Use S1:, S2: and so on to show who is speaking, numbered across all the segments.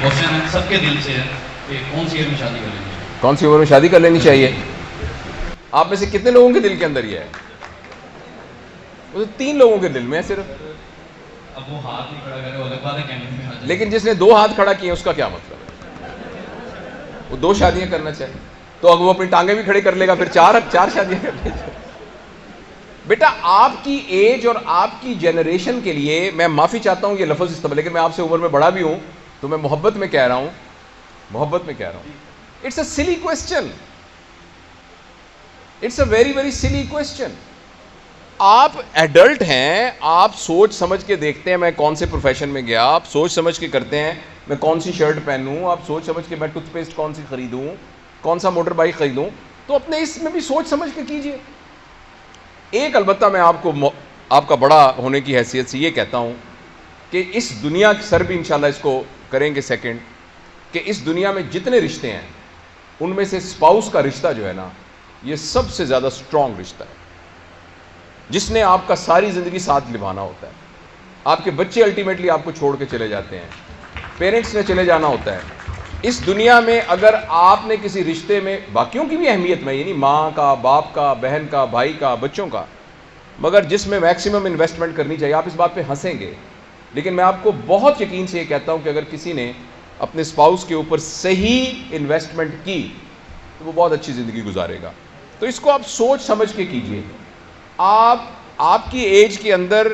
S1: Question है सबके दिल से है कि कौन सी एज में शादी कर लेनी चाहिए?
S2: कौन सी उम्र में शादी कर लेनी चाहिए? आप में से कितने लोगों के दिल के अंदर ये है? वो तो 3 लोगों के दिल में है सिर्फ।
S1: अब वो हाथ नहीं खड़ा करे वो अलग बात है, कहने में आ जाए।
S2: लेकिन जिसने 2 हाथ खड़ा किए उसका क्या मतलब है? वो 2 शादियां करना चाहे तो अगर वो अपनी टांगे भी खड़े कर लेगा फिर 4 शादियां कर लेगा। बेटा आपकी एज और आपकी जनरेशन के लिए मैं माफी चाहता हूं ये लफ्ज इस्तेमाल, लेकिन मैं आपसे उम्र में बड़ा भी हूं तो मैं मोहब्बत में कह रहा हूं, it's a silly question, it's a very very silly question. आप एडल्ट हैं, आप सोच समझ के देखते हैं मैं कौन से प्रोफेशन में गया, आप सोच समझ के करते हैं मैं कौन सी शर्ट पहनूं, आप सोच समझ के मैं टूथपेस्ट कौन सी खरीदूं, कौन सा मोटर बाइक खरीदूं, तो अपने इसमें भी सोच समझ के कीजिए। एक अलबत्ता मैं आपको आपका बड़ा होने की हैसियत से ये कहता हूं कि इस दुनिया की सर भी इंशाल्लाह इसको करेंगे सेकंड, कि इस दुनिया में जितने रिश्ते हैं उनमें से स्पाउस का रिश्ता जो है ना, ये सबसे ज़्यादा स्ट्रॉन्ग रिश्ता है, जिसने आपका सारी ज़िंदगी साथ निभाना होता है। आपके बच्चे अल्टीमेटली आपको छोड़ के चले जाते हैं, पेरेंट्स ने चले जाना होता है। इस दुनिया में अगर आपने किसी रिश्ते में, बाकियों की भी अहमियत में, यानी माँ का, बाप का, बहन का, भाई का, बच्चों का, मगर जिसमें मैक्सिमम इन्वेस्टमेंट करनी चाहिए। आप इस बात पे हंसेंगे, लेकिन मैं आपको बहुत यकीन से ये कहता हूँ कि अगर किसी ने अपने स्पाउस के ऊपर सही इन्वेस्टमेंट की तो वो बहुत अच्छी ज़िंदगी गुजारेगा। तो इसको आप सोच समझ के कीजिए। आपकी एज के अंदर,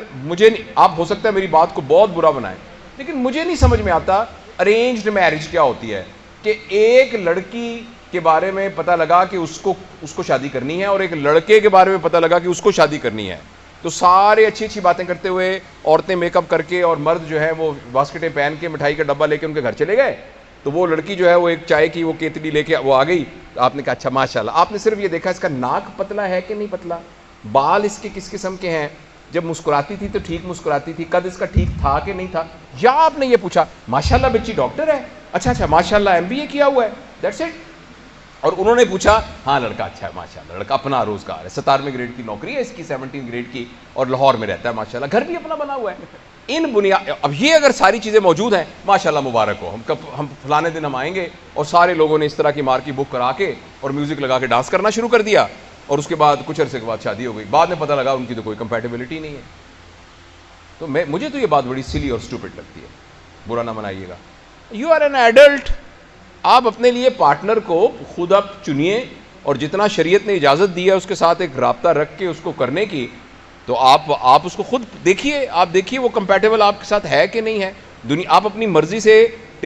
S2: आप हो सकता है मेरी बात को बहुत बुरा बनाएं, लेकिन मुझे नहीं समझ में आता अरेंज्ड मैरिज क्या होती है, कि एक लड़की के बारे में पता लगा कि उसको शादी करनी है और एक लड़के के बारे में पता लगा कि उसको शादी करनी है, तो सारे अच्छी अच्छी बातें करते हुए औरतें मेकअप करके और मर्द जो है वो बास्केटें पहन के मिठाई का डब्बा लेके उनके घर चले गए। तो वो लड़की जो है वो एक चाय की वो केतली लेके वो आ गई, तो आपने कहा अच्छा माशाल्लाह। आपने सिर्फ ये देखा इसका नाक पतला है कि नहीं पतला, बाल इसके किस किस्म के हैं, जब मुस्कुराती थी तो ठीक मुस्कुराती थी, कद इसका ठीक था कि नहीं था, या आपने ये पूछा माशाल्लाह बच्ची डॉक्टर है, अच्छा माशाल्लाह MBA किया हुआ है, दैट्स इट। और उन्होंने पूछा हाँ लड़का अच्छा है माशाल्लाह, लड़का अपना रोजगार है, 17वें ग्रेड की नौकरी है इसकी, 17 ग्रेड की, और लाहौर में रहता है माशाल्लाह, घर भी अपना बना हुआ है। इन बुनियाद, अब ये अगर सारी चीज़ें मौजूद हैं, माशाल्लाह मुबारक हो, हम फलाने दिन हम आएंगे, और सारे लोगों ने इस तरह की मार की बुक करा के और म्यूज़िक लगा के डांस करना शुरू कर दिया, और उसके बाद कुछ अरसे के बाद शादी हो गई। बाद में पता लगा उनकी तो कोई कंपैटिबिलिटी नहीं है। तो मुझे तो ये बात बड़ी सिली और स्टूपिड लगती है, बुरा ना मनाइएगा। यू आर एन एडल्ट, आप अपने लिए पार्टनर को खुद आप चुनिए, और जितना शरीयत ने इजाज़त दी है उसके साथ एक राब्ता रख के उसको करने की, तो आप उसको खुद देखिए, आप देखिए वो कंपैटिबल आपके साथ है कि नहीं है। आप अपनी मर्जी से